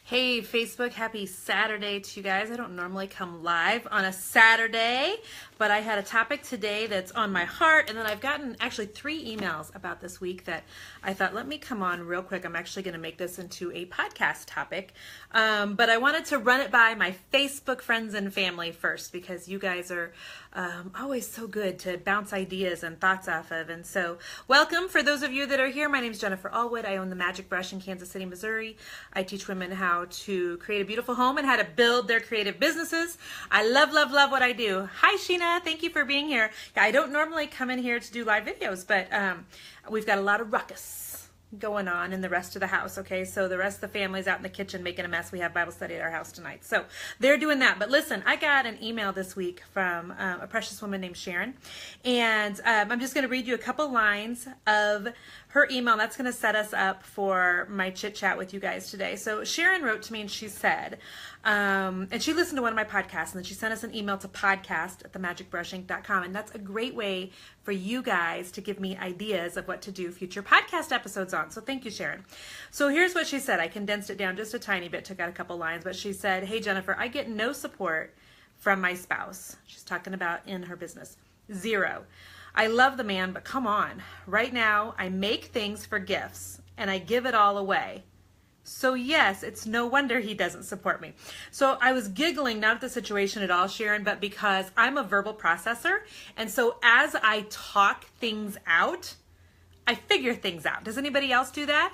Hey Facebook, happy Saturday to you guys. I don't normally come live on a Saturday, but I had a topic today that's on my heart, and then I've gotten actually 3 emails about this week that I thought, let me come on real quick. I'm actually going to make this into a podcast topic, but I wanted to run it by my Facebook friends and family first because you guys are always so good to bounce ideas and thoughts off of. And so welcome for those of you that are here. My name is Jennifer Allwood. I own the Magic Brush in Kansas City, Missouri. I teach women how to create a beautiful home and how to build their creative businesses. I love, love, love what I do. Hi, Sheena. Thank you for being here. Yeah, I don't normally come in here to do live videos, but we've got a lot of ruckus going on in the rest of the house, okay? So the rest of the family's out in the kitchen making a mess. We have Bible study at our house tonight. So they're doing that. But listen, I got an email this week from a precious woman named Sharon. And I'm just going to read you a couple lines of her email. That's going to set us up for my chit chat with you guys today. So Sharon wrote to me and she said, and she listened to one of my podcasts, and then she sent us an email to podcast@themagicbrushing.com. And that's a great way for you guys to give me ideas of what to do future podcast episodes on. So thank you, Sharon. So here's what she said. I condensed it down just a tiny bit, took out a couple lines, but she said, hey, Jennifer, I get no support from my spouse. She's talking about in her business. 0. I love the man, but come on. Right now, I make things for gifts, and I give it all away. So yes, it's no wonder he doesn't support me. So I was giggling, not at the situation at all, Sharon, but because I'm a verbal processor. And so as I talk things out, I figure things out. Does anybody else do that?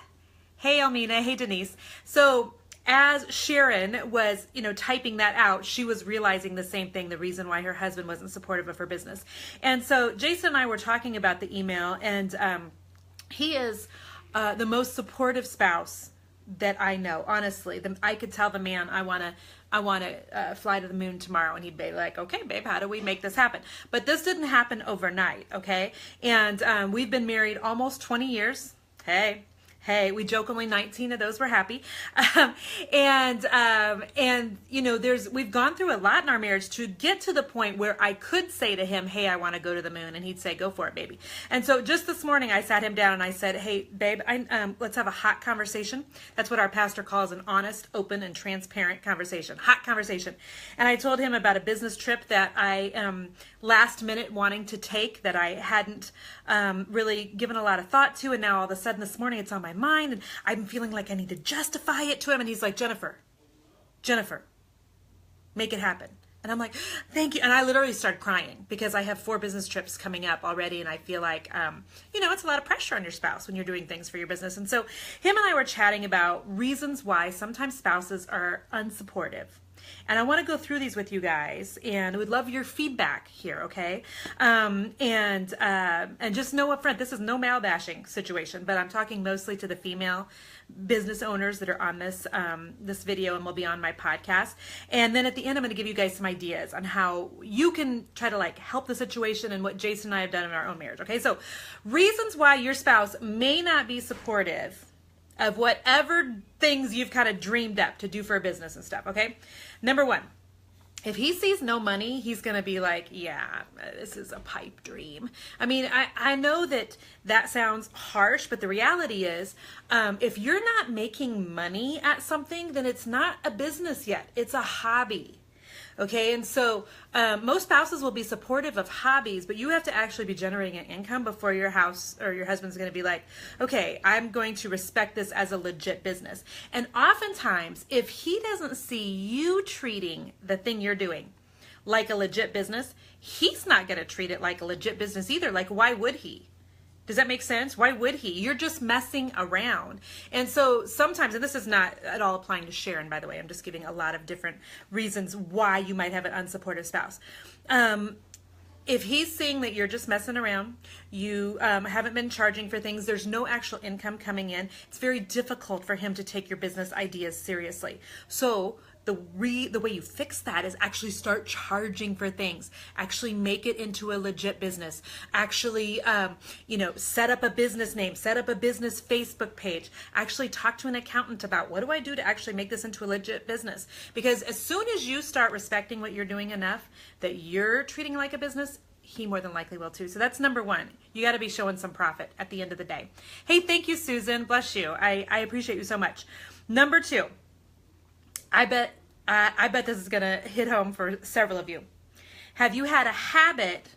Hey, Almina. Hey, Denise. So as Sharon was, typing that out, she was realizing the same thing, the reason why her husband wasn't supportive of her business. And so Jason and I were talking about the email, and he is the most supportive spouse that I know. Honestly, I could tell the man, I want to fly to the moon tomorrow, and he'd be like, okay, babe, how do we make this happen? But this didn't happen overnight, okay? And we've been married almost 20 years. Hey, we joke only 19 of those were happy. We've gone through a lot in our marriage to get to the point where I could say to him, hey, I want to go to the moon. And he'd say, go for it, baby. And so just this morning, I sat him down and I said, hey, babe, let's have a hot conversation. That's what our pastor calls an honest, open, and transparent conversation. Hot conversation. And I told him about a business trip that I am last minute wanting to take that I hadn't really given a lot of thought to. And now all of a sudden this morning, it's on my mind, and I'm feeling like I need to justify it to him. And he's like, Jennifer, make it happen. And I'm like, thank you. And I literally started crying because I have 4 business trips coming up already. And I feel like, it's a lot of pressure on your spouse when you're doing things for your business. And so him and I were chatting about reasons why sometimes spouses are unsupportive. And I want to go through these with you guys, and would love your feedback here, okay? And just know up front, this is no male bashing situation, but I'm talking mostly to the female business owners that are on this this video and will be on my podcast. And then at the end, I'm going to give you guys some ideas on how you can try to help the situation and what Jason and I have done in our own marriage, okay? So reasons why your spouse may not be supportive of whatever things you've kind of dreamed up to do for a business and stuff, okay? Number 1, if he sees no money, he's going to be like, yeah, this is a pipe dream. I mean, I know that sounds harsh, but the reality is, if you're not making money at something, then it's not a business yet. It's a hobby. Okay, and so most spouses will be supportive of hobbies, but you have to actually be generating an income before your house or your husband's going to be like, okay, I'm going to respect this as a legit business. And oftentimes, if he doesn't see you treating the thing you're doing like a legit business, he's not going to treat it like a legit business either. Like, why would he? Does that make sense? Why would he? You're just messing around. And so sometimes, and this is not at all applying to Sharon, by the way, I'm just giving a lot of different reasons why you might have an unsupportive spouse. If he's seeing that you're just messing around, you haven't been charging for things, there's no actual income coming in, it's very difficult for him to take your business ideas seriously. So the way you fix that is actually start charging for things. Actually make it into a legit business. Actually, set up a business name, set up a business Facebook page. Actually talk to an accountant about what do I do to actually make this into a legit business. Because as soon as you start respecting what you're doing enough that you're treating like a business, he more than likely will too. So that's number 1. You got to be showing some profit at the end of the day. Hey, thank you, Susan. Bless you. I appreciate you so much. Number 2. I bet this is going to hit home for several of you. Have you had a habit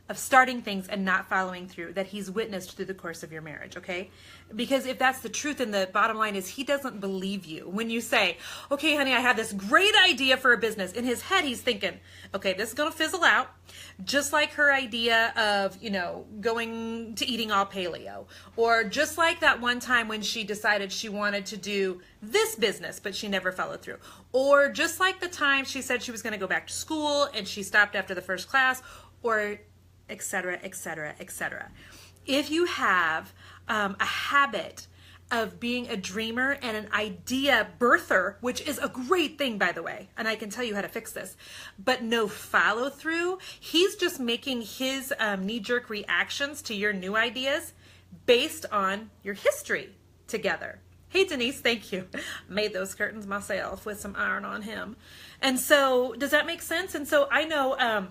of starting things and not following through that he's witnessed through the course of your marriage, okay? Because if that's the truth, then the bottom line is he doesn't believe you. When you say, okay, honey, I have this great idea for a business, in his head he's thinking, okay, this is going to fizzle out, just like her idea of, going to eating all paleo, or just like that one time when she decided she wanted to do this business, but she never followed through, or just like the time she said she was going to go back to school and she stopped after the first class, or etc., etc., etc. If you have a habit of being a dreamer and an idea birther, which is a great thing, by the way, and I can tell you how to fix this, but no follow through, he's just making his knee-jerk reactions to your new ideas based on your history together. Hey, Denise, thank you. Made those curtains myself with some iron on him. And so, does that make sense? And so, I know,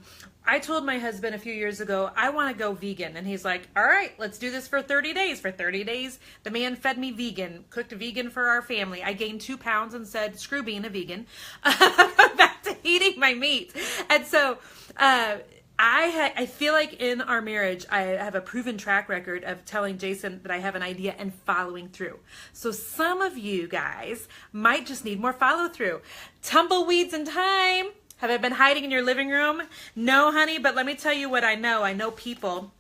I told my husband a few years ago, I want to go vegan. And he's like, all right, let's do this for 30 days. For 30 days, the man fed me vegan, cooked a vegan for our family. I gained 2 pounds and said, screw being a vegan. I'm back to eating my meat. And so, I feel like in our marriage, I have a proven track record of telling Jason that I have an idea and following through. So some of you guys might just need more follow through. Tumbleweeds in time. Have I been hiding in your living room? No, honey, but let me tell you what I know. I know people.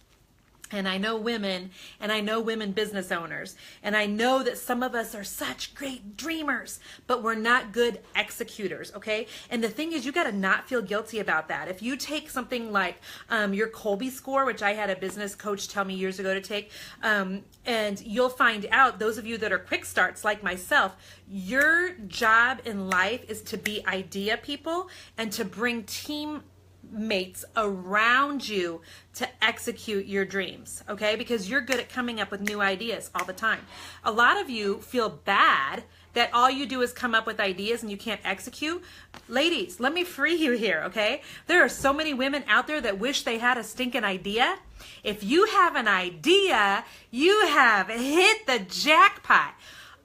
And I know women, and I know women business owners, and I know that some of us are such great dreamers, but we're not good executors, okay? And the thing is, you got to not feel guilty about that. If you take something like your Colby score, which I had a business coach tell me years ago to take, and you'll find out, those of you that are quick starts like myself, your job in life is to be idea people and to bring teammates around you to execute your dreams, okay? Because you're good at coming up with new ideas all the time. A lot of you feel bad that all you do is come up with ideas and you can't execute. Ladies, let me free you here, okay? There are so many women out there that wish they had a stinking idea. If you have an idea, you have hit the jackpot.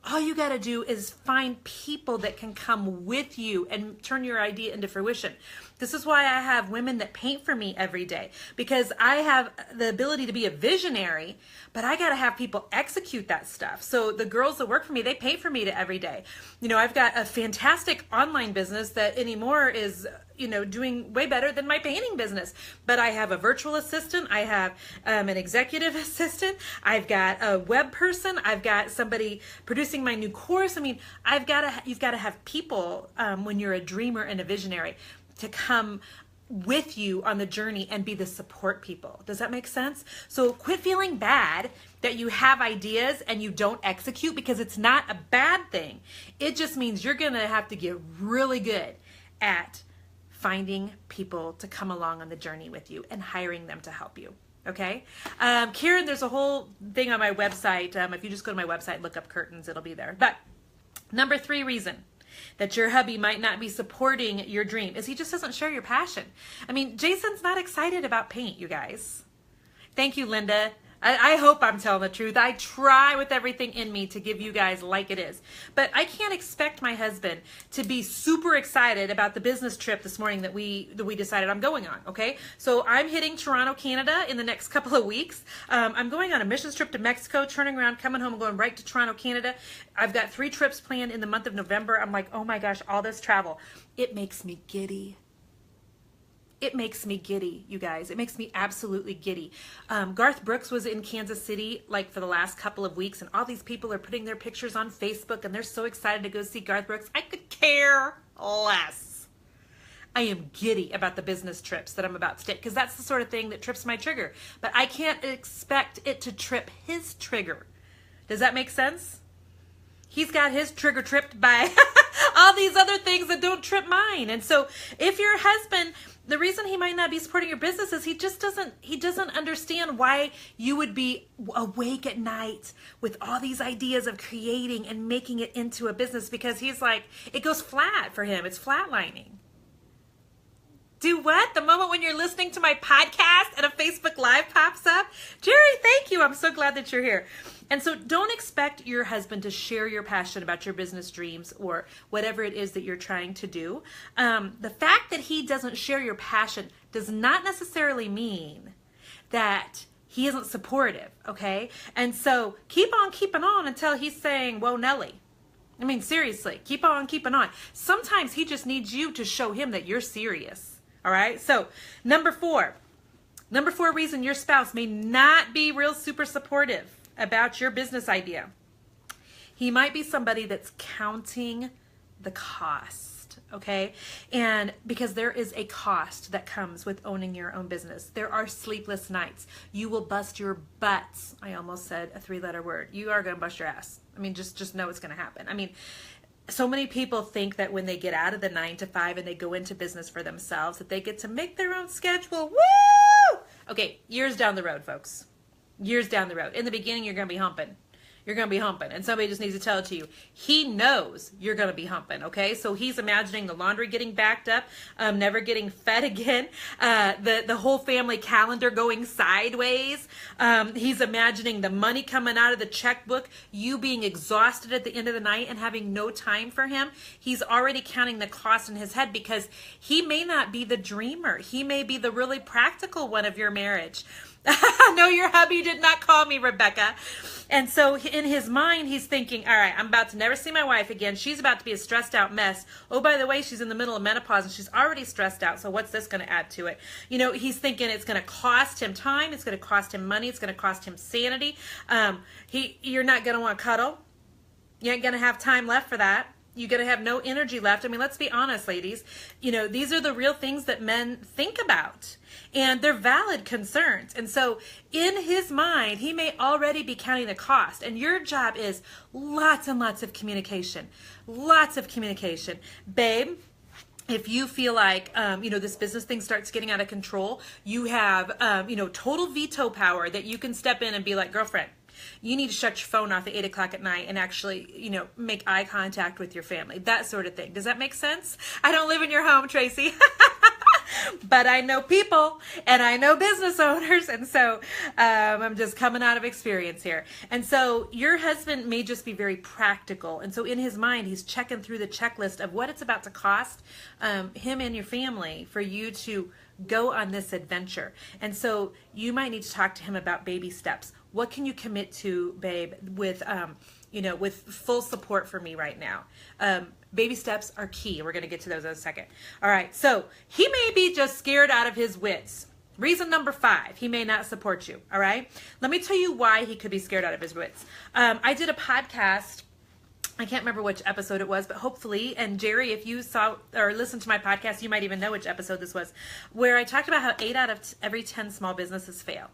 All you got to do is find people that can come with you and turn your idea into fruition. This is why I have women that paint for me every day, because I have the ability to be a visionary, but I got to have people execute that stuff. So the girls that work for me, they paint for me every day. I've got a fantastic online business that anymore is doing way better than my painting business. But I have a virtual assistant. I have an executive assistant. I've got a web person. I've got somebody producing my new course. I mean, you've got to have people when you're a dreamer and a visionary to come with you on the journey and be the support people. Does that make sense? So quit feeling bad that you have ideas and you don't execute, because it's not a bad thing. It just means you're going to have to get really good at finding people to come along on the journey with you and hiring them to help you. Okay? Karen, there's a whole thing on my website. If you just go to my website, look up curtains, it'll be there. But number 3 reason that your hubby might not be supporting your dream is he just doesn't share your passion. I mean, Jason's not excited about paint, you guys. Thank you, Linda. I hope I'm telling the truth. I try with everything in me to give you guys like it is. But I can't expect my husband to be super excited about the business trip this morning that we decided I'm going on, okay? So I'm hitting Toronto, Canada in the next couple of weeks. I'm going on a missions trip to Mexico, turning around, coming home, and going right to Toronto, Canada. I've got 3 trips planned in the month of November. I'm like, oh my gosh, all this travel. It makes me giddy. It makes me giddy, you guys. It makes me absolutely giddy. Garth Brooks was in Kansas City like for the last couple of weeks, and all these people are putting their pictures on Facebook, and they're so excited to go see Garth Brooks. I could care less. I am giddy about the business trips that I'm about to take, because that's the sort of thing that trips my trigger. But I can't expect it to trip his trigger. Does that make sense? He's got his trigger tripped by all these other things that don't trip mine. And so if your husband, the reason he might not be supporting your business is he doesn't understand why you would be awake at night with all these ideas of creating and making it into a business, because he's like, it goes flat for him. It's flatlining. Do what? The moment when you're listening to my podcast and a Facebook Live pops up? Jerry, thank you. I'm so glad that you're here. And so don't expect your husband to share your passion about your business dreams or whatever it is that you're trying to do. The fact that he doesn't share your passion does not necessarily mean that he isn't supportive, okay? And so keep on keeping on until he's saying, whoa, Nelly. I mean, seriously, keep on keeping on. Sometimes he just needs you to show him that you're serious, all right? So number four reason your spouse may not be real super supportive about your business idea. He might be somebody that's counting the cost, okay? And because there is a cost that comes with owning your own business. There are sleepless nights. You will bust your butts. I almost said a 3-letter word. You are going to bust your ass. I mean, just know it's going to happen. I mean, so many people think that when they get out of the 9 to 5 and they go into business for themselves, that they get to make their own schedule. Woo! Okay, years down the road, folks. Years down the road. In the beginning, you're going to be humping. You're going to be humping. And somebody just needs to tell it to you. He knows you're going to be humping, okay? So he's imagining the laundry getting backed up, never getting fed again, the whole family calendar going sideways. He's imagining the money coming out of the checkbook, you being exhausted at the end of the night and having no time for him. He's already counting the cost in his head because he may not be the dreamer. He may be the really practical one of your marriage. No, your hubby did not call me, Rebecca. And so in his mind, he's thinking, all right, I'm about to never see my wife again. She's about to be a stressed out mess. Oh, by the way, she's in the middle of menopause and she's already stressed out. So what's this going to add to it? You know, he's thinking it's going to cost him time. It's going to cost him money. It's going to cost him sanity. You're not going to want to cuddle. You ain't going to have time left for that. You're going to have no energy left. I mean, let's be honest, ladies. You know, these are the real things that men think about. And they're valid concerns. And so in his mind, he may already be counting the cost. And your job is lots and lots of communication. Lots of communication. Babe, if you feel like, this business thing starts getting out of control, you have, total veto power that you can step in and be like, girlfriend, you need to shut your phone off at 8 o'clock at night and actually, make eye contact with your family. That sort of thing. Does that make sense? I don't live in your home, Tracy. But I know people and I know business owners. And so I'm just coming out of experience here. And so your husband may just be very practical. And so in his mind, he's checking through the checklist of what it's about to cost him and your family for you to go on this adventure. And so you might need to talk to him about baby steps. What can you commit to, babe, with full support for me right now? Baby steps are key. We're going to get to those in a second. All right. So he may be just scared out of his wits. Reason number 5, he may not support you. All right. Let me tell you why he could be scared out of his wits. I did a podcast. I can't remember which episode it was, but hopefully, and Jerry, if you saw or listened to my podcast, you might even know which episode this was, where I talked about how 8 out of every 10 small businesses fail.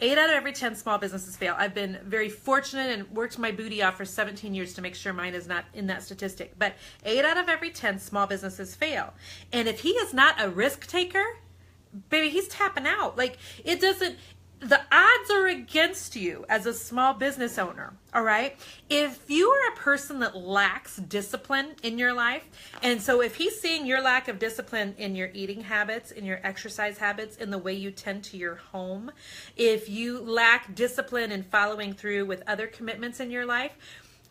8 out of every 10 small businesses fail. I've been very fortunate and worked my booty off for 17 years to make sure mine is not in that statistic. But 8 out of every 10 small businesses fail. And if he is not a risk taker, baby, he's tapping out. Like, it doesn't, the odds are against you as a small business owner, all right? If you are a person that lacks discipline in your life, and so if he's seeing your lack of discipline in your eating habits, in your exercise habits, in the way you tend to your home, if you lack discipline in following through with other commitments in your life,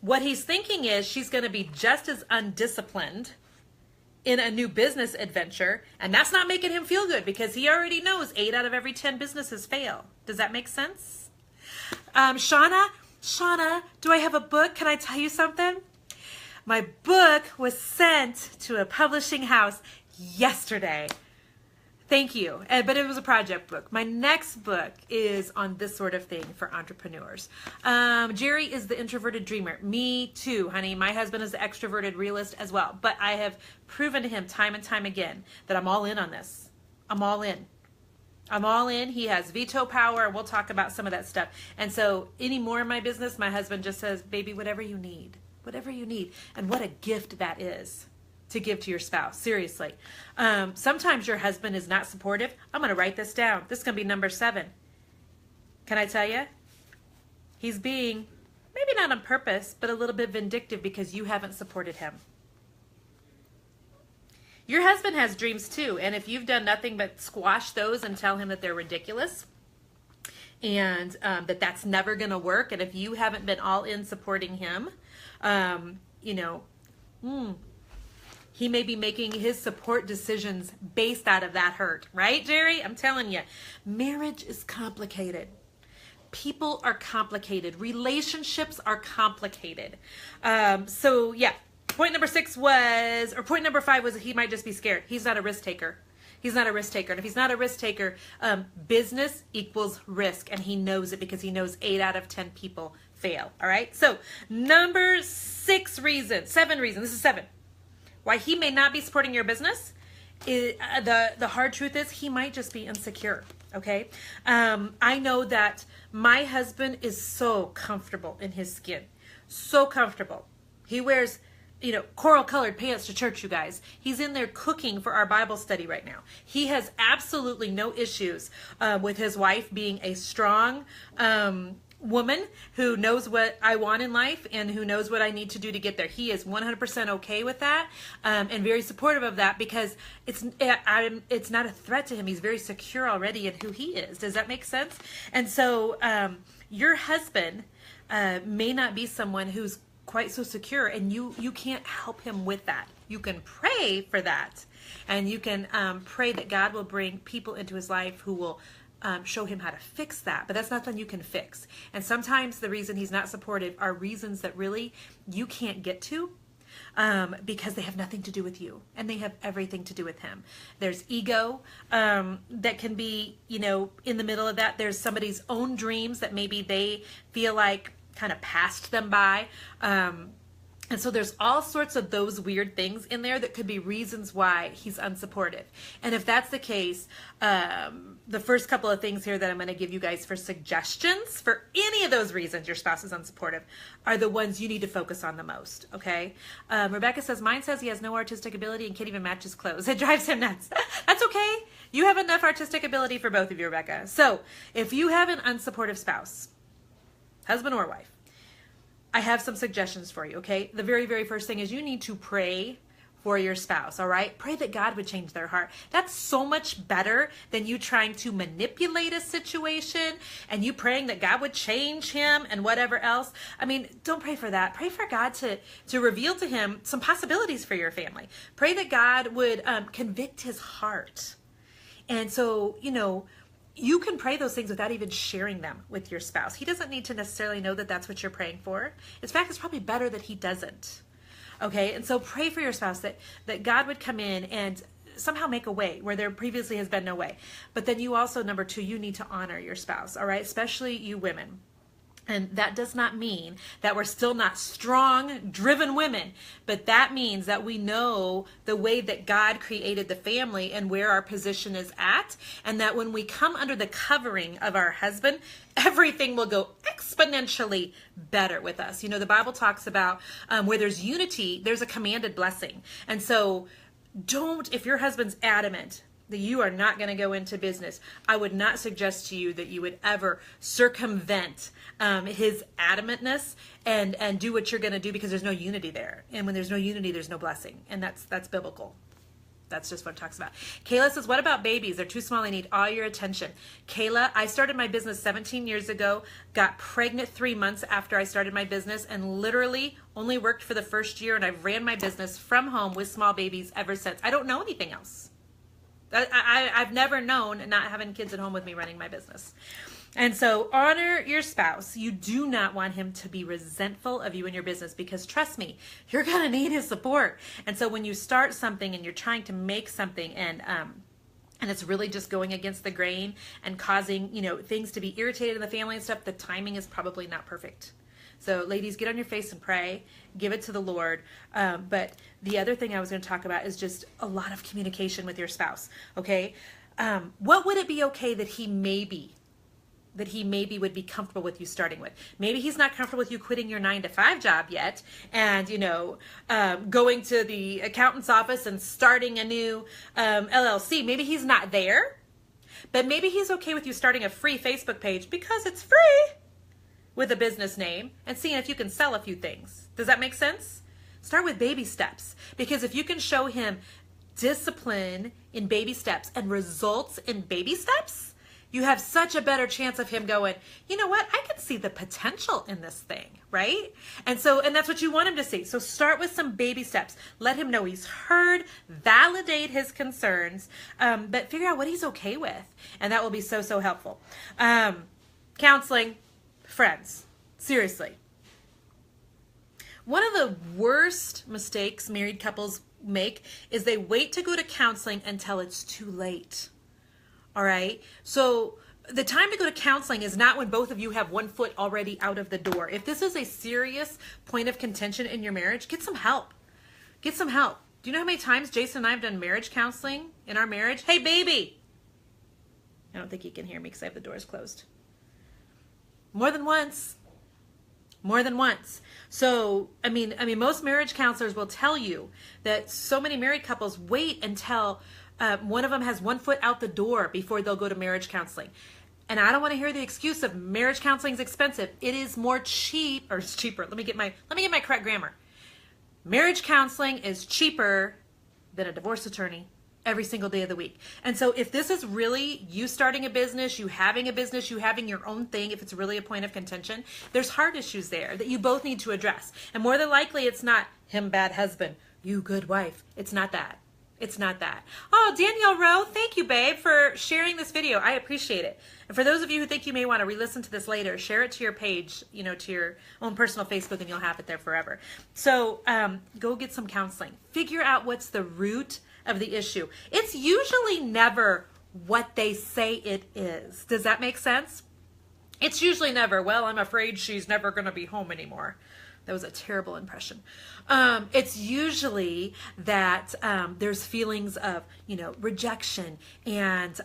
what he's thinking is she's going to be just as undisciplined in a new business adventure, and that's not making him feel good because he already knows 8 out of every 10 businesses fail. Does that make sense? Shauna, do I have a book? Can I tell you something? My book was sent to a publishing house yesterday. Thank you. But it was a project book. My next book is on this sort of thing for entrepreneurs. Jerry is the introverted dreamer. Me too, honey. My husband is the extroverted realist as well. But I have proven to him time and time again that I'm all in on this. I'm all in. I'm all in. He has veto power. We'll talk about some of that stuff. And so any more in my business, my husband just says, baby, whatever you need. Whatever you need. And what a gift that is to give to your spouse. Seriously. Sometimes your husband is not supportive. I'm going to write this down. This is going to be number 7. Can I tell you? He's being, maybe not on purpose, but a little bit vindictive because you haven't supported him. Your husband has dreams too, and if you've done nothing but squash those and tell him that they're ridiculous and that that's never going to work, and if you haven't been all in supporting him, you know, he may be making his support decisions based out of that hurt, right, Jerry? I'm telling you, marriage is complicated. People are complicated. Relationships are complicated. So yeah, point number 5 was he might just be scared. He's not a risk taker. He's not a risk taker. And if he's not a risk taker, business equals risk. And he knows it because he knows 8 out of 10 people fail. All right. So number 7 reasons, this is 7, why he may not be supporting your business. The hard truth is he might just be insecure. Okay. I know that my husband is so comfortable in his skin, so comfortable. He wears, coral colored pants to church, you guys. He's in there cooking for our Bible study right now. He has absolutely no issues with his wife being a strong woman who knows what I want in life and who knows what I need to do to get there. He is 100% okay with that and very supportive of that because it's not a threat to him. He's very secure already in who he is. Does that make sense? And so your husband may not be someone who's quite so secure, and you can't help him with that. You can pray for that, and you can pray that God will bring people into his life who will show him how to fix that, but that's not something you can fix. And sometimes the reason he's not supportive are reasons that really you can't get to because they have nothing to do with you, and they have everything to do with him. There's ego that can be, in the middle of that. There's somebody's own dreams that maybe they feel like kind of passed them by. And so there's all sorts of those weird things in there that could be reasons why he's unsupportive. And if that's the case, the first couple of things here that I'm going to give you guys for suggestions for any of those reasons your spouse is unsupportive are the ones you need to focus on the most, okay? Rebecca says, mine says he has no artistic ability and can't even match his clothes. It drives him nuts. That's okay. You have enough artistic ability for both of you, Rebecca. So if you have an unsupportive spouse, husband or wife, I have some suggestions for you, okay? The very, very first thing is you need to pray for your spouse, all right? Pray that God would change their heart. That's so much better than you trying to manipulate a situation and you praying that God would change him and whatever else. I mean, don't pray for that. Pray for God to reveal to him some possibilities for your family. Pray that God would convict his heart. And so, you can pray those things without even sharing them with your spouse. He doesn't need to necessarily know that that's what you're praying for. In fact, it's probably better that he doesn't. Okay, and so pray for your spouse that God would come in and somehow make a way where there previously has been no way. But then you also, number 2, you need to honor your spouse, all right? Especially you women. And that does not mean that we're still not strong, driven women, but that means that we know the way that God created the family and where our position is at, and that when we come under the covering of our husband, everything will go exponentially better with us. The Bible talks about where there's unity, there's a commanded blessing. And so if your husband's adamant that you are not going to go into business, I would not suggest to you that you would ever circumvent his adamantness and do what you're going to do, because there's no unity there. And when there's no unity, there's no blessing. And that's biblical. That's just what it talks about. Kayla says, what about babies? They're too small. They need all your attention. Kayla, I started my business 17 years ago, got pregnant 3 months after I started my business, and literally only worked for the first year. And I've ran my business from home with small babies ever since. I don't know anything else. I've never known not having kids at home with me running my business. And so honor your spouse. You do not want him to be resentful of you and your business, because trust me, you're going to need his support. And so when you start something and you're trying to make something and it's really just going against the grain and causing, things to be irritated in the family and stuff, the timing is probably not perfect. So ladies, get on your face and pray, give it to the Lord. But the other thing I was going to talk about is just a lot of communication with your spouse. Okay. What would it be okay that he maybe would be comfortable with you starting with? Maybe he's not comfortable with you quitting your 9-to-5 job yet and, going to the accountant's office and starting a new LLC. Maybe he's not there, but maybe he's okay with you starting a free Facebook page because it's free with a business name and seeing if you can sell a few things. Does that make sense? Start with baby steps, because if you can show him discipline in baby steps and results in baby steps, you have such a better chance of him going, you know what, I can see the potential in this thing, right? And that's what you want him to see. So start with some baby steps. Let him know he's heard, validate his concerns, but figure out what he's okay with. And that will be so, so helpful. Counseling, friends, seriously. One of the worst mistakes married couples make is they wait to go to counseling until it's too late. All right. So the time to go to counseling is not when both of you have one foot already out of the door. If this is a serious point of contention in your marriage, get some help. Get some help. Do you know how many times Jason and I have done marriage counseling in our marriage? Hey, baby. I don't think he can hear me because I have the doors closed. More than once. More than once. So, I mean, most marriage counselors will tell you that so many married couples wait until one of them has one foot out the door before they'll go to marriage counseling. And I don't want to hear the excuse of marriage counseling is expensive. It is more cheap, or it's cheaper. Let me get my correct grammar. Marriage counseling is cheaper than a divorce attorney every single day of the week. And so if this is really you starting a business, you having a business, you having your own thing, if it's really a point of contention, there's heart issues there that you both need to address. And more than likely, it's not him bad husband, you good wife. It's not that. It's not that. Oh, Danielle Rowe, thank you, babe, for sharing this video. I appreciate it. And for those of you who think you may want to re-listen to this later, share it to your page, to your own personal Facebook, and you'll have it there forever. So go get some counseling. Figure out what's the root of the issue. It's usually never what they say it is. Does that make sense? It's usually never, well, I'm afraid she's never going to be home anymore. That was a terrible impression. It's usually that there's feelings of, rejection and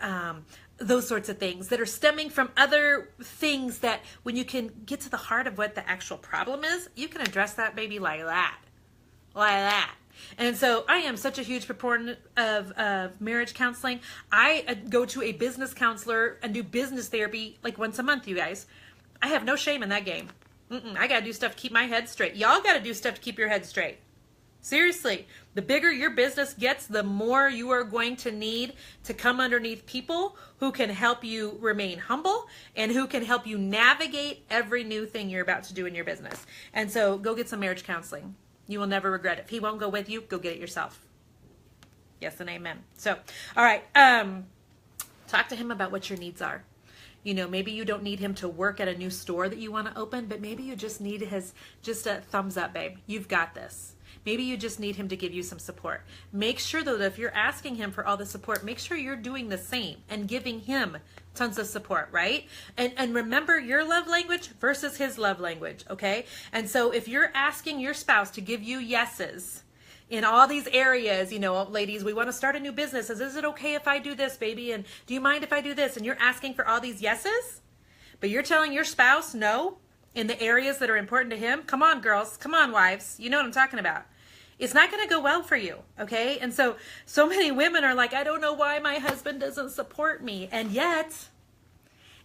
those sorts of things that are stemming from other things that when you can get to the heart of what the actual problem is, you can address that baby like that. Like that. And so I am such a huge proponent of marriage counseling. I go to a business counselor and do business therapy like once a month, you guys. I have no shame in that game. I got to do stuff to keep my head straight. Y'all got to do stuff to keep your head straight. Seriously, the bigger your business gets, the more you are going to need to come underneath people who can help you remain humble and who can help you navigate every new thing you're about to do in your business. And so go get some marriage counseling. You will never regret it. If he won't go with you, go get it yourself. Yes and amen. So, all right. Talk to him about what your needs are. Maybe you don't need him to work at a new store that you want to open, but maybe you just need just a thumbs up, babe. You've got this. Maybe you just need him to give you some support. Make sure, though, that if you're asking him for all the support, make sure you're doing the same and giving him tons of support, right? And remember your love language versus his love language, okay? And so if you're asking your spouse to give you yeses in all these areas, ladies, we want to start a new business. Is it okay if I do this, baby? And do you mind if I do this? And you're asking for all these yeses, but you're telling your spouse no in the areas that are important to him. Come on, girls. Come on, wives. You know what I'm talking about. It's not going to go well for you, okay? And so many women are like, I don't know why my husband doesn't support me. And yet,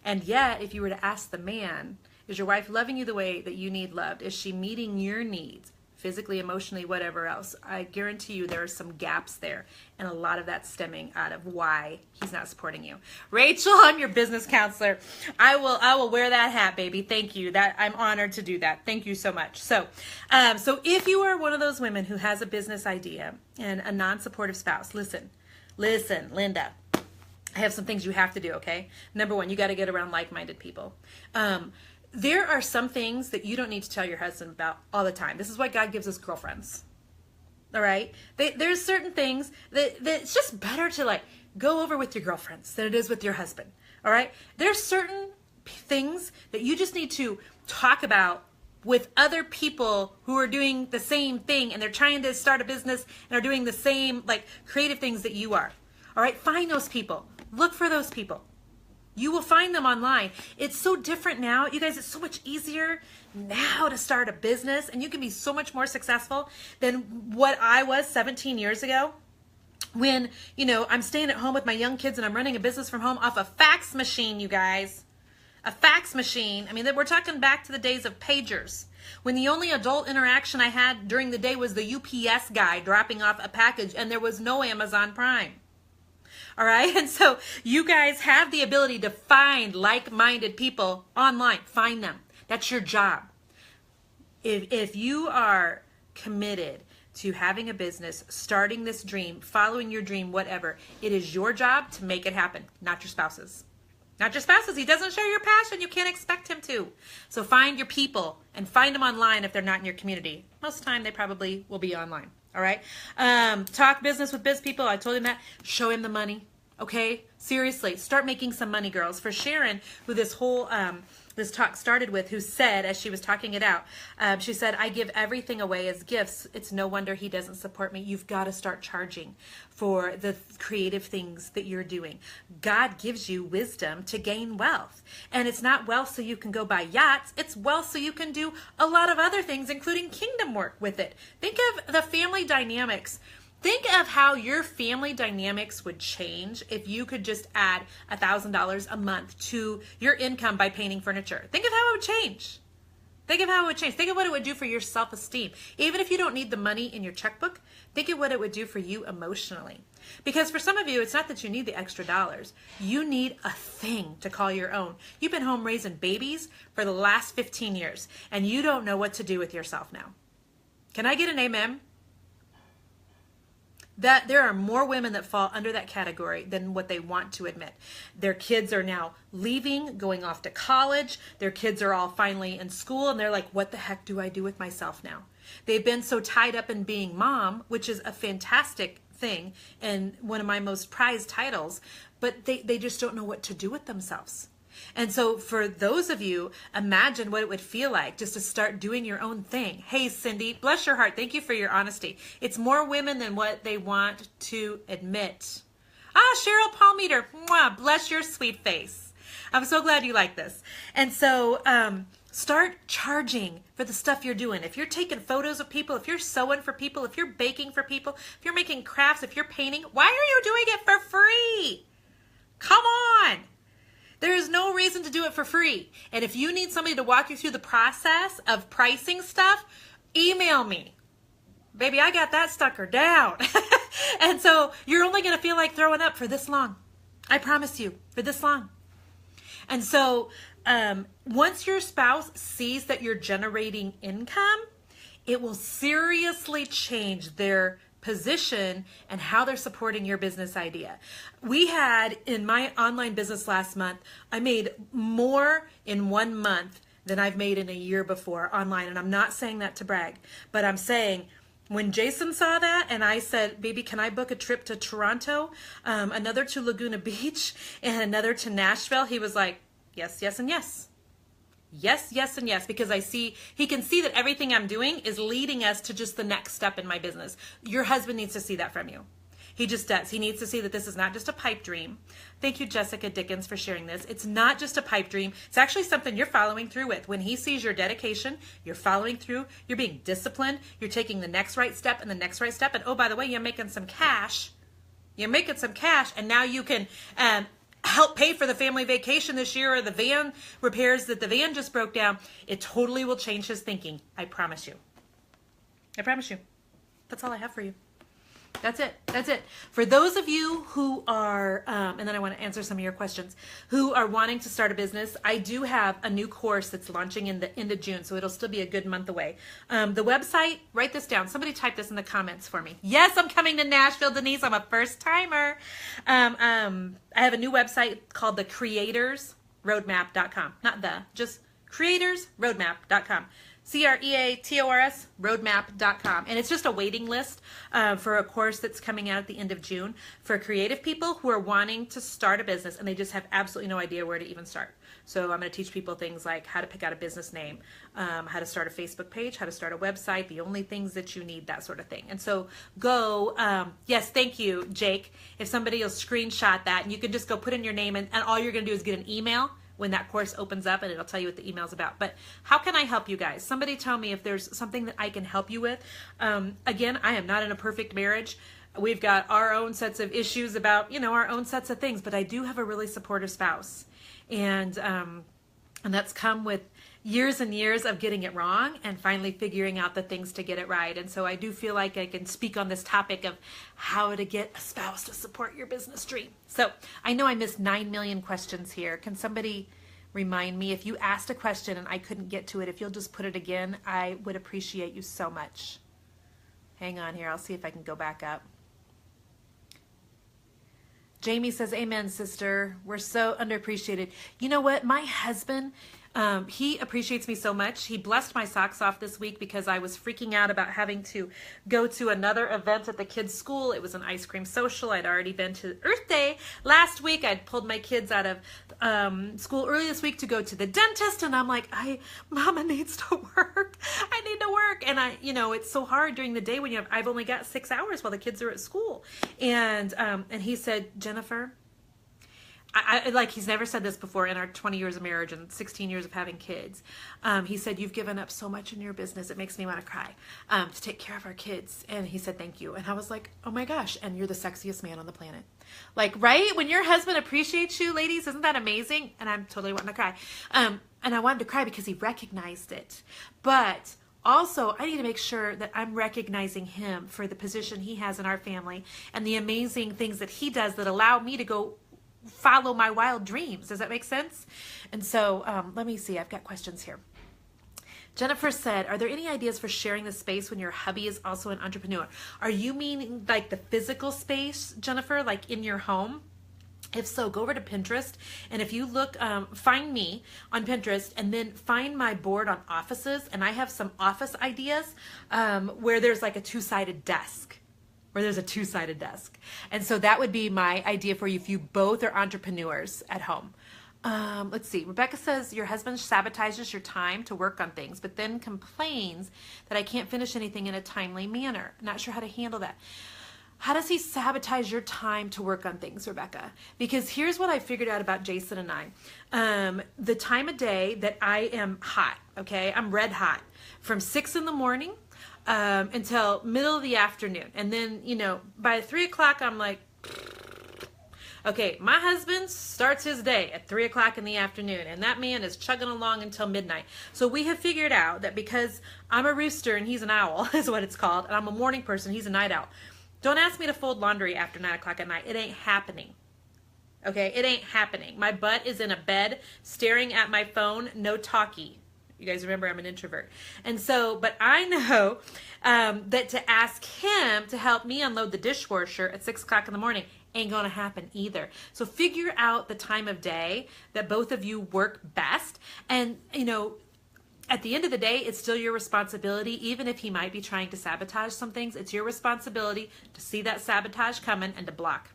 if you were to ask the man, is your wife loving you the way that you need loved? Is she meeting your needs? Physically, emotionally, whatever else, I guarantee you there are some gaps there. And a lot of that stemming out of why he's not supporting you. Rachel, I'm your business counselor. I will wear that hat, baby. Thank you. I'm honored to do that. Thank you so much. So if you are one of those women who has a business idea and a non-supportive spouse, listen, Linda, I have some things you have to do, okay? Number one, you got to get around like-minded people. There are some things that you don't need to tell your husband about all the time. This is why God gives us girlfriends. All right? There's certain things that it's just better to go over with your girlfriends than it is with your husband. All right? There's certain things that you just need to talk about with other people who are doing the same thing and they're trying to start a business and are doing the same creative things that you are. All right? Find those people. Look for those people. You will find them online. It's so different now. You guys, it's so much easier now to start a business, and you can be so much more successful than what I was 17 years ago when, I'm staying at home with my young kids and I'm running a business from home off a fax machine, you guys. a fax machine. I mean, we're talking back to the days of pagers, when the only adult interaction I had during the day was the UPS guy dropping off a package, and there was no Amazon Prime. All right, and so you guys have the ability to find like-minded people online. Find them. That's your job. If you are committed to having a business, starting this dream, following your dream, whatever, it is your job to make it happen, not your spouse's. Not your spouse's. He doesn't share your passion. You can't expect him to. So find your people and find them online if they're not in your community. Most of the time, they probably will be online. All right. Talk business with biz people. I told him that. Show him the money. Okay. Seriously, start making some money, girls. For Sharon, who this whole this talk started with, who said, as she was talking it out, she said, I give everything away as gifts. It's no wonder he doesn't support me. You've got to start charging for the creative things that you're doing. God gives you wisdom to gain wealth. And it's not wealth so you can go buy yachts. It's wealth so you can do a lot of other things, including kingdom work with it. Think of the family dynamics. Think of how your family dynamics would change if you could just add $1,000 a month to your income by painting furniture. Think of how it would change. Think of how it would change. Think of what it would do for your self-esteem. Even if you don't need the money in your checkbook, think of what it would do for you emotionally. Because for some of you, it's not that you need the extra dollars. You need a thing to call your own. You've been home raising babies for the last 15 years, and you don't know what to do with yourself now. Can I get an amen? That there are more women that fall under that category than what they want to admit. Their kids are now leaving, going off to college. Their kids are all finally in school, and they're like, what the heck do I do with myself now? They've been so tied up in being mom, which is a fantastic thing and one of my most prized titles, but they just don't know what to do with themselves. And so for those of you, imagine what it would feel like just to start doing your own thing. Hey, Cindy, bless your heart. Thank you for your honesty. It's more women than what they want to admit. Cheryl Palmeter, mwah, bless your sweet face. I'm so glad you like this. And so start charging for the stuff you're doing. If you're taking photos of people, if you're sewing for people, if you're baking for people, if you're making crafts, if you're painting, why are you doing it for free? Come on. There is no reason to do it for free. And if you need somebody to walk you through the process of pricing stuff, email me. Baby, I got that sucker down. And so you're only going to feel like throwing up for this long. I promise you, for this long. And so once your spouse sees that you're generating income, it will seriously change their position and how they're supporting your business idea. We had in my online business last month, I made more in 1 month than I've made in a year before online. And I'm not saying that to brag, but I'm saying when Jason saw that and I said, baby, can I book a trip to Toronto, another to Laguna Beach, and another to Nashville? He was like, yes, yes, and yes. Yes, yes, and yes, because he can see that everything I'm doing is leading us to just the next step in my business. Your husband needs to see that from you. He just does. He needs to see that this is not just a pipe dream. Thank you, Jessica Dickens, for sharing this. It's not just a pipe dream. It's actually something you're following through with. When he sees your dedication, you're following through, you're being disciplined, you're taking the next right step and the next right step. And oh, by the way, you're making some cash. You're making some cash, and now you can help pay for the family vacation this year or the van repairs that the van just broke down. It totally will change his thinking. I promise you. I promise you. That's all I have for you. That's it. That's it. For those of you who are, and then I want to answer some of your questions, who are wanting to start a business, I do have a new course that's launching in the end of June, so it'll still be a good month away. The website, write this down. Somebody type this in the comments for me. Yes, I'm coming to Nashville, Denise. I'm a first timer. I have a new website called the creatorsroadmap.com. Just creatorsroadmap.com. CREATORS roadmap.com. And it's just a waiting list for a course that's coming out at the end of June for creative people who are wanting to start a business and they just have absolutely no idea where to even start. So I'm going to teach people things like how to pick out a business name, how to start a Facebook page, how to start a website, the only things that you need, that sort of thing. And so go, yes, thank you, Jake. If somebody will screenshot that and you can just go put in your name and all you're going to do is get an email when that course opens up and it'll tell you what the email's about. But how can I help you guys? Somebody tell me if there's something that I can help you with. Again, I am not in a perfect marriage. We've got our own sets of issues about, our own sets of things, but I do have a really supportive spouse. And And that's come with years and years of getting it wrong and finally figuring out the things to get it right. And so I do feel like I can speak on this topic of how to get a spouse to support your business dream. So I know I missed 9 million questions here. Can somebody remind me, if you asked a question and I couldn't get to it, if you'll just put it again, I would appreciate you so much. Hang on here. I'll see if I can go back up. Jamie says, amen, sister. We're so underappreciated. You know what? My husband, he appreciates me so much. He blessed my socks off this week because I was freaking out about having to go to another event at the kids' school. It was an ice cream social. I'd already been to Earth Day last week. I'd pulled my kids out of school early this week to go to the dentist. And I'm like, Mama needs to work. I need to work. And it's so hard during the day when I've only got 6 hours while the kids are at school. And he said, Jennifer, I like, he's never said this before in our 20 years of marriage and 16 years of having kids. He said, you've given up so much in your business. It makes me want to cry, to take care of our kids. And he said, thank you. And I was like, oh my gosh. And you're the sexiest man on the planet. Like, right? When your husband appreciates you, ladies, isn't that amazing? And I'm totally wanting to cry. And I wanted to cry because he recognized it. But also, I need to make sure that I'm recognizing him for the position he has in our family and the amazing things that he does that allow me to go follow my wild dreams. Does that make sense? And so let me see. I've got questions here. Jennifer said, are there any ideas for sharing the space when your hubby is also an entrepreneur? Are you meaning like the physical space, Jennifer, like in your home? If so, go over to Pinterest. And if you look, find me on Pinterest and then find my board on offices. And I have some office ideas where there's like a two-sided desk. And so that would be my idea for you if you both are entrepreneurs at home. Let's see. Rebecca says your husband sabotages your time to work on things, but then complains that I can't finish anything in a timely manner. Not sure how to handle that. How does he sabotage your time to work on things, Rebecca? Because here's what I figured out about Jason and I. The time of day that I am hot, okay? I'm red hot from 6 in the morning until middle of the afternoon. And then, by 3 o'clock, I'm like, okay, my husband starts his day at 3 o'clock in the afternoon, and that man is chugging along until midnight. So we have figured out that because I'm a rooster and he's an owl, is what it's called, and I'm a morning person, he's a night owl. Don't ask me to fold laundry after 9 o'clock at night. It ain't happening. Okay, it ain't happening. My butt is in a bed staring at my phone, no talkie. You guys remember I'm an introvert. And so, but I know that to ask him to help me unload the dishwasher at 6 o'clock in the morning ain't going to happen either. So figure out the time of day that both of you work best. And, at the end of the day, it's still your responsibility, even if he might be trying to sabotage some things, it's your responsibility to see that sabotage coming and to block.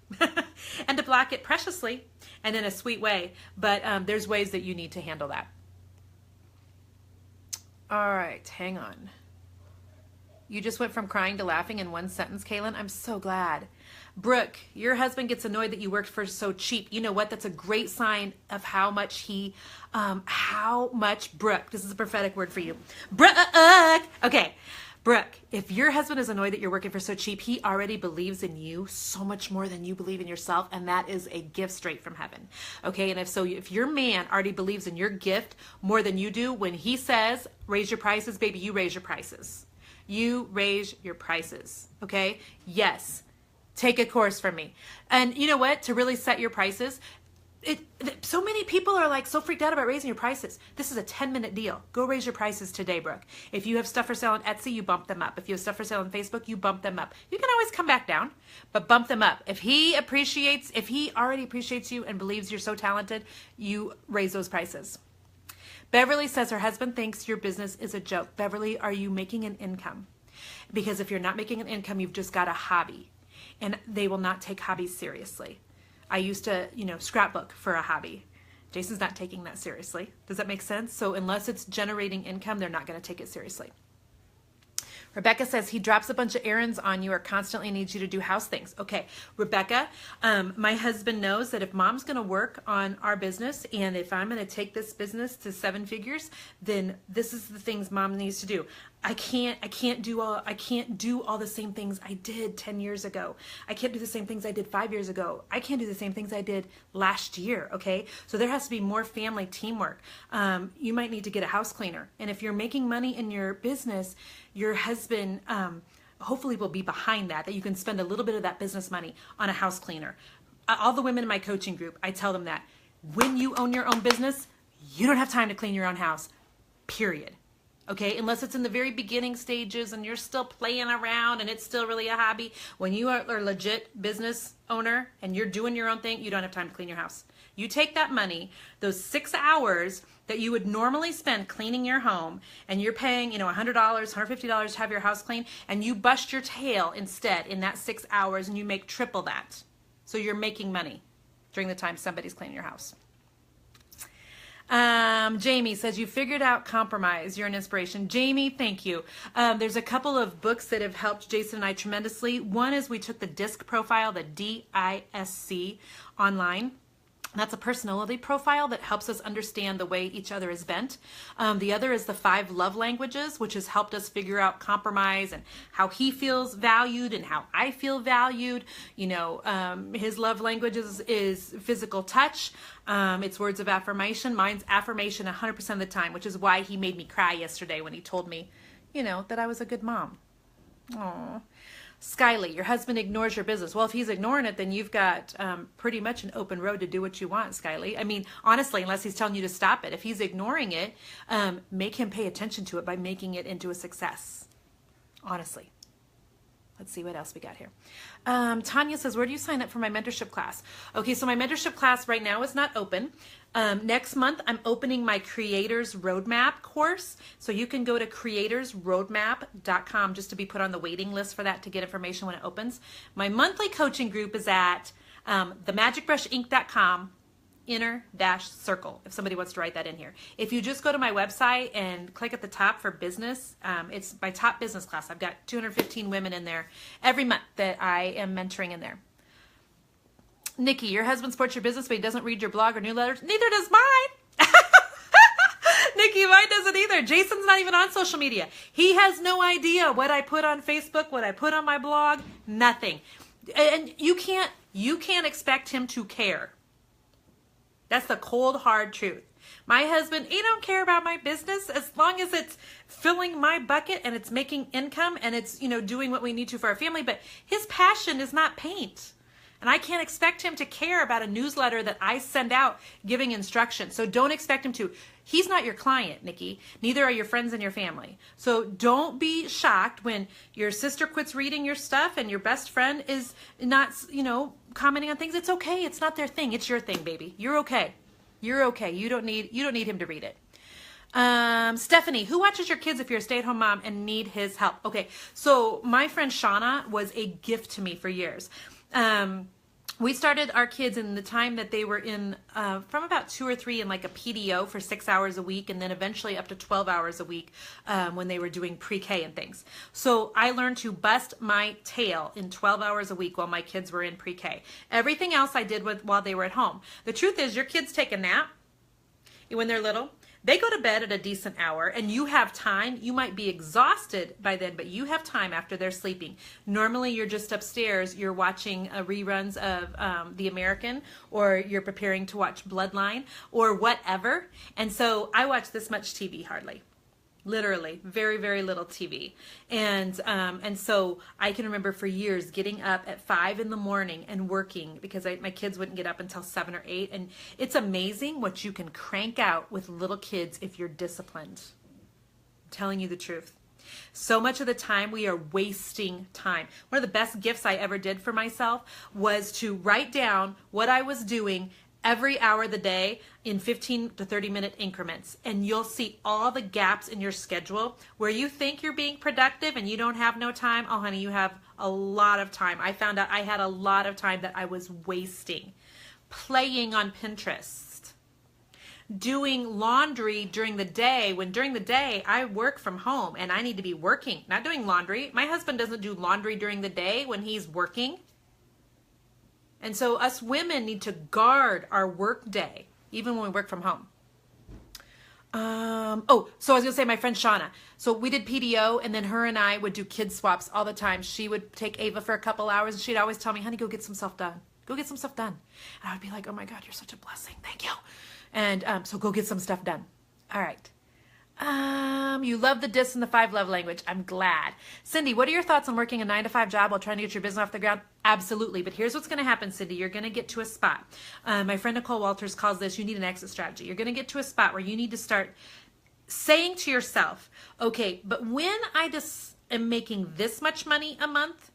And to block it preciously and in a sweet way. But there's ways that you need to handle that. All right, hang on. You just went from crying to laughing in one sentence, Kaylin. I'm so glad. Brooke, your husband gets annoyed that you worked for so cheap. You know what? That's a great sign of how much Brooke, this is a prophetic word for you. Brooke, okay. Brooke, if your husband is annoyed that you're working for so cheap, he already believes in you so much more than you believe in yourself, and that is a gift straight from heaven. Okay, and if your man already believes in your gift more than you do, when he says, raise your prices, baby, you raise your prices. You raise your prices, okay? Yes, take a course from me. And you know what? To really set your prices, so many people are like so freaked out about raising your prices. This is a 10-minute deal. Go raise your prices today, Brooke. If you have stuff for sale on Etsy, you bump them up. If you have stuff for sale on Facebook, you bump them up. You can always come back down, but bump them up. If he already appreciates you and believes you're so talented, you raise those prices. Beverly says her husband thinks your business is a joke. Beverly, are you making an income? Because if you're not making an income, you've just got a hobby, and they will not take hobbies seriously. I used to, scrapbook for a hobby. Jason's not taking that seriously. Does that make sense? So unless it's generating income, they're not going to take it seriously. Rebecca says he drops a bunch of errands on you or constantly needs you to do house things. Okay, Rebecca, my husband knows that if mom's going to work on our business and if I'm going to take this business to 7 figures, then this is the things mom needs to do. I can't do all the same things I did 10 years ago. I can't do the same things I did 5 years ago. I can't do the same things I did last year. Okay. So there has to be more family teamwork. You might need to get a house cleaner. And if you're making money in your business, your husband, hopefully will be behind that you can spend a little bit of that business money on a house cleaner. All the women in my coaching group, I tell them that when you own your own business, you don't have time to clean your own house, period. Okay, unless it's in the very beginning stages and you're still playing around and it's still really a hobby. When you are a legit business owner and you're doing your own thing, you don't have time to clean your house. You take that money, those 6 hours that you would normally spend cleaning your home, and you're paying, $100, $150 to have your house clean, and you bust your tail instead in that 6 hours and you make triple that. So you're making money during the time somebody's cleaning your house. Jamie says, you figured out compromise. You're an inspiration. Jamie, thank you. There's a couple of books that have helped Jason and I tremendously. One is we took the DISC profile, the DISC online. That's a personality profile that helps us understand the way each other is bent. The other is the 5 love languages, which has helped us figure out compromise and how he feels valued and how I feel valued. His love languages is physical touch. It's words of affirmation. Mine's affirmation 100% of the time, which is why he made me cry yesterday when he told me, that I was a good mom. Aww. Skyly, your husband ignores your business. Well, if he's ignoring it, then you've got pretty much an open road to do what you want, Skyly. I mean, honestly, unless he's telling you to stop it. If he's ignoring it, make him pay attention to it by making it into a success. Honestly. Let's see what else we got here. Tanya says, where do you sign up for my mentorship class? Okay, so my mentorship class right now is not open. Next month, I'm opening my Creators Roadmap course. So you can go to creatorsroadmap.com just to be put on the waiting list for that to get information when it opens. My monthly coaching group is at themagicbrushinc.com _circle, if somebody wants to write that in here. If you just go to my website and click at the top for business, it's my top business class. I've got 215 women in there every month that I am mentoring in there. Nikki, your husband supports your business, but he doesn't read your blog or newsletters. Neither does mine. Nikki, mine doesn't either. Jason's not even on social media. He has no idea what I put on Facebook, what I put on my blog, nothing. And you can't expect him to care. That's the cold, hard truth. My husband, he don't care about my business as long as it's filling my bucket and it's making income and it's, doing what we need to for our family. But his passion is not paint. And I can't expect him to care about a newsletter that I send out giving instructions. So don't expect him to. He's not your client, Nikki. Neither are your friends and your family. So don't be shocked when your sister quits reading your stuff and your best friend is not, commenting on things. It's okay. It's not their thing. It's your thing, baby. You're okay. You're okay. You don't need him to read it. Stephanie, who watches your kids if you're a stay-at-home mom and need his help? Okay. So my friend Shauna was a gift to me for years. We started our kids in the time that they were in, from about 2 or 3 in like a PDO for 6 hours a week, and then eventually up to 12 hours a week when they were doing pre-K and things. So I learned to bust my tail in 12 hours a week while my kids were in pre-K. Everything else I did while they were at home. The truth is, your kids take a nap when they're little. They go to bed at a decent hour and you have time. You might be exhausted by then, but you have time after they're sleeping. Normally you're just upstairs, you're watching reruns of The American, or you're preparing to watch Bloodline or whatever. And so I watch this much TV hardly. Literally, very, very little TV. And so I can remember for years getting up at 5 in the morning and working because my kids wouldn't get up until 7 or 8. And it's amazing what you can crank out with little kids if you're disciplined. I'm telling you the truth. So much of the time we are wasting time. One of the best gifts I ever did for myself was to write down what I was doing every hour of the day in 15 to 30 minute increments. And you'll see all the gaps in your schedule where you think you're being productive and you don't have no time. Oh, honey, you have a lot of time. I found out I had a lot of time that I was wasting. Playing on Pinterest. Doing laundry during the day, when during the day I work from home and I need to be working, not doing laundry. My husband doesn't do laundry during the day when he's working. And so us women need to guard our work day, even when we work from home. So I was gonna say my friend Shauna. So we did PDO, and then her and I would do kid swaps all the time. She would take Ava for a couple hours, and she'd always tell me, "Honey, go get some stuff done. Go get some stuff done." And I would be like, "Oh my God, you're such a blessing. Thank you." And so go get some stuff done. All right. You love the DISC and the 5 love language. I'm glad. Cindy, what are your thoughts on working a 9-to-5 job while trying to get your business off the ground? Absolutely. But here's what's going to happen, Cindy. You're going to get to a spot. My friend Nicole Walters calls this, you need an exit strategy. You're going to get to a spot where you need to start saying to yourself, okay, but when I just am making this much money a month,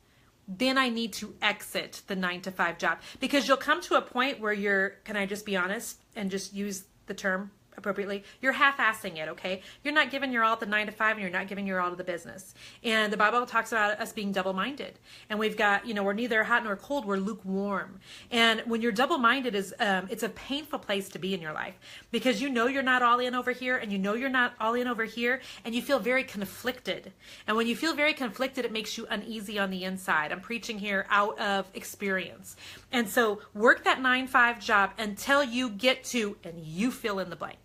then I need to exit the 9-to-5 job, because you'll come to a point where you're, can I just be honest and just use the term appropriately, you're half-assing it, okay? You're not giving your all at the 9-to-5, and you're not giving your all to the business. And the Bible talks about us being double-minded. And we've got, we're neither hot nor cold, we're lukewarm. And when you're double-minded, it's a painful place to be in your life, because you're not all in over here, and you're not all in over here, and you feel very conflicted. And when you feel very conflicted, it makes you uneasy on the inside. I'm preaching here out of experience. And so work that 9-5 job until you get to, and you fill in the blank.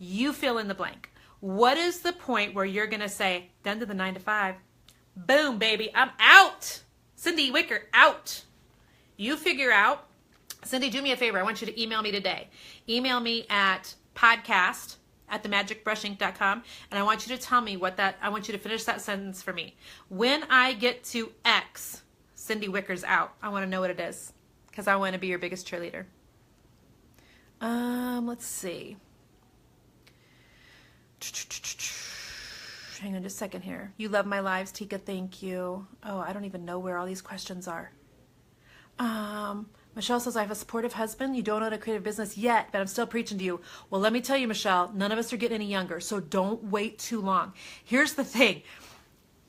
You fill in the blank. What is the point where you're going to say, done to the 9-to-5, boom, baby, I'm out. Cindy Wicker, out. You figure out. Cindy, do me a favor. I want you to email me today. Email me at podcast@themagicbrushinc.com, and I want you to tell me I want you to finish that sentence for me. When I get to X, Cindy Wicker's out. I want to know what it is, because I want to be your biggest cheerleader. Let's see. Hang on just a second here. You love my lives, Tika. Thank you. Oh, I don't even know where all these questions are. Michelle says, I have a supportive husband. You don't own a creative business yet, but I'm still preaching to you. Well, let me tell you, Michelle, none of us are getting any younger, so don't wait too long. Here's the thing.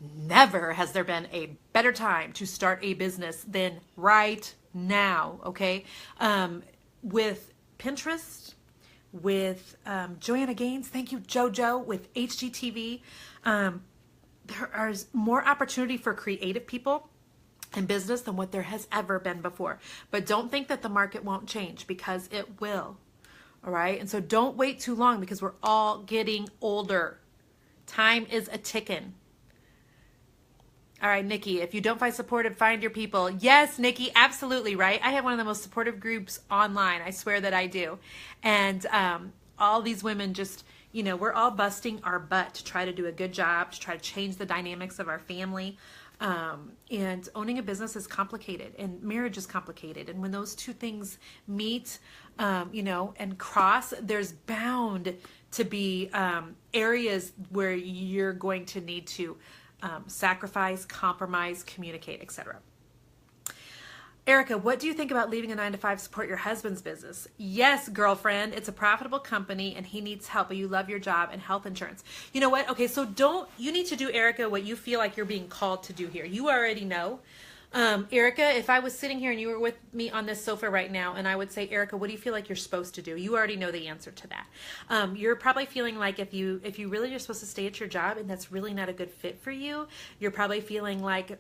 Never has there been a better time to start a business than right now, okay? With Pinterest, with Joanna Gaines, thank you, JoJo, with HGTV. There is more opportunity for creative people in business than what there has ever been before. But don't think that the market won't change, because it will. All right? And so don't wait too long, because we're all getting older. Time is a ticking. All right, Nikki, if you don't find supportive, find your people. Yes, Nikki, absolutely, right? I have one of the most supportive groups online. I swear that I do. And all these women just, we're all busting our butt to try to do a good job, to try to change the dynamics of our family. And owning a business is complicated, and marriage is complicated. And when those two things meet, and cross, there's bound to be areas where you're going to need to sacrifice, compromise, communicate, etc. Erica, what do you think about leaving a 9-to-5 to support your husband's business? Yes, girlfriend, it's a profitable company and he needs help, but you love your job and health insurance. You know what? Okay, so you need to do, Erica, what you feel like you're being called to do here. You already know. Erica, if I was sitting here and you were with me on this sofa right now, and I would say, Erica, what do you feel like you're supposed to do? You already know the answer to that. You're probably feeling like if you really are supposed to stay at your job and that's really not a good fit for you, you're probably feeling like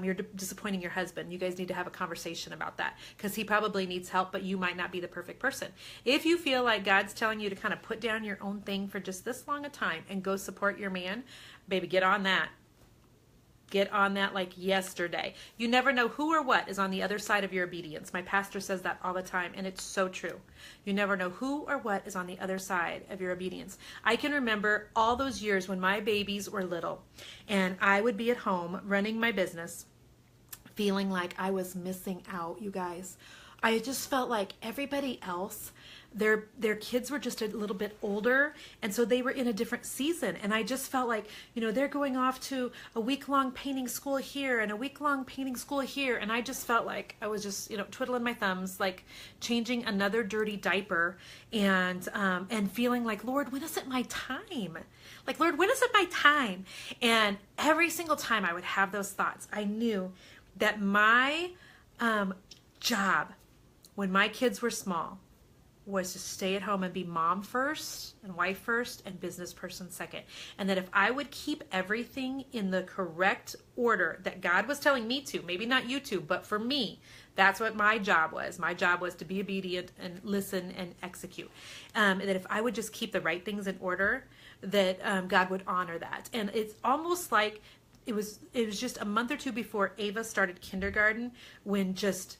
you're disappointing your husband. You guys need to have a conversation about that, because he probably needs help, but you might not be the perfect person. If you feel like God's telling you to kind of put down your own thing for just this long a time and go support your man, baby, get on that. Get on that like yesterday. You never know who or what is on the other side of your obedience. My pastor says that all the time, and it's so true. You never know who or what is on the other side of your obedience. I can remember all those years when my babies were little, and I would be at home running my business, feeling like I was missing out, you guys. I just felt like everybody else, their kids were just a little bit older, and so they were in a different season, and I just felt like, they're going off to a week-long painting school here and a week-long painting school here, and I just felt like I was just, twiddling my thumbs, like changing another dirty diaper, and feeling like, Lord, when is it my time? Like, Lord, when is it my time? And every single time I would have those thoughts, I knew that my job when my kids were small was to stay at home and be mom first and wife first and business person second. And that if I would keep everything in the correct order that God was telling me to, maybe not you to, but for me, that's what my job was. My job was to be obedient and listen and execute. And that if I would just keep the right things in order, that God would honor that. And it's almost like it was just a month or two before Ava started kindergarten when just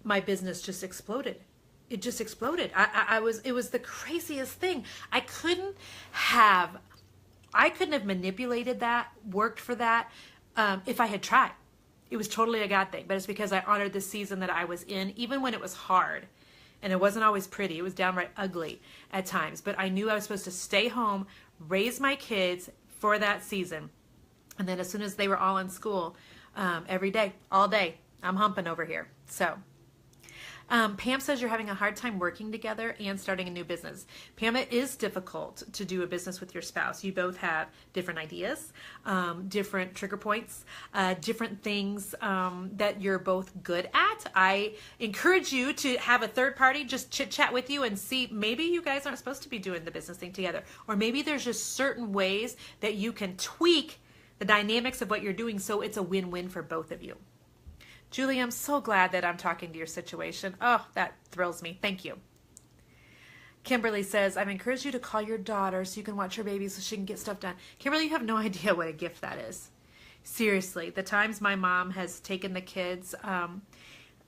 my business just exploded. It just exploded. It was the craziest thing. I couldn't have manipulated that, worked for that, if I had tried. It was totally a God thing, but it's because I honored the season that I was in, even when it was hard. And it wasn't always pretty. It was downright ugly at times. But I knew I was supposed to stay home, raise my kids for that season. And then as soon as they were all in school, every day, all day, I'm humping over here. So Pam says you're having a hard time working together and starting a new business. Pam, it is difficult to do a business with your spouse. You both have different ideas, different trigger points, different things that you're both good at. I encourage you to have a third party just chit chat with you and see, maybe you guys aren't supposed to be doing the business thing together. Or maybe there's just certain ways that you can tweak the dynamics of what you're doing so it's a win-win for both of you. Julie, I'm so glad that I'm talking to your situation. Oh, that thrills me. Thank you. Kimberly says, I've encouraged you to call your daughter so you can watch her baby so she can get stuff done. Kimberly, you have no idea what a gift that is. Seriously, the times my mom has taken the kids,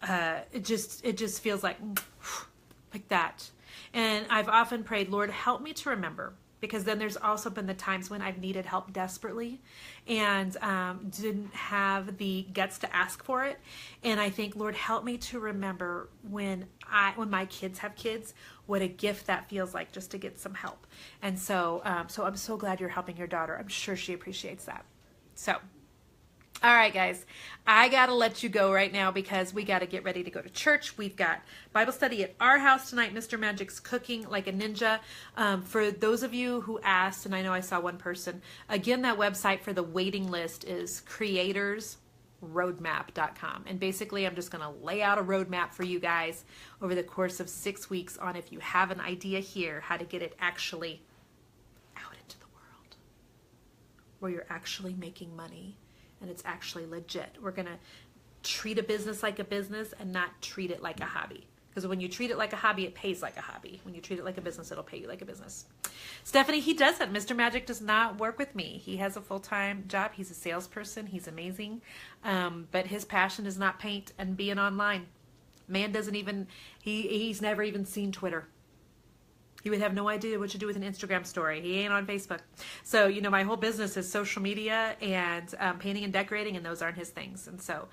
it just feels like that. And I've often prayed, Lord, help me to remember. Because then there's also been the times when I've needed help desperately and didn't have the guts to ask for it. And I think, Lord, help me to remember when my kids have kids, what a gift that feels like just to get some help. And so I'm so glad you're helping your daughter. I'm sure she appreciates that. So, all right, guys, I got to let you go right now because we got to get ready to go to church. We've got Bible study at our house tonight. Mr. Magic's cooking like a ninja. For those of you who asked, and I know I saw one person, again, that website for the waiting list is creatorsroadmap.com. And basically, I'm just going to lay out a roadmap for you guys over the course of 6 weeks on if you have an idea here, how to get it actually out into the world where you're actually making money. And it's actually legit. We're going to treat a business like a business and not treat it like a hobby. Because when you treat it like a hobby, it pays like a hobby. When you treat it like a business, it'll pay you like a business. Stephanie, he doesn't. Mr. Magic does not work with me. He has a full-time job. He's a salesperson. He's amazing. But his passion is not paint and being online. Man doesn't even, he's never even seen Twitter. He would have no idea what to do with an Instagram story. He ain't on Facebook. So, my whole business is social media and painting and decorating, and those aren't his things. And so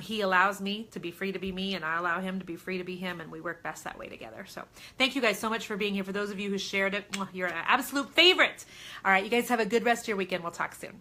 he allows me to be free to be me, and I allow him to be free to be him, and we work best that way together. So thank you guys so much for being here. For those of you who shared it, you're an absolute favorite. All right, you guys have a good rest of your weekend. We'll talk soon.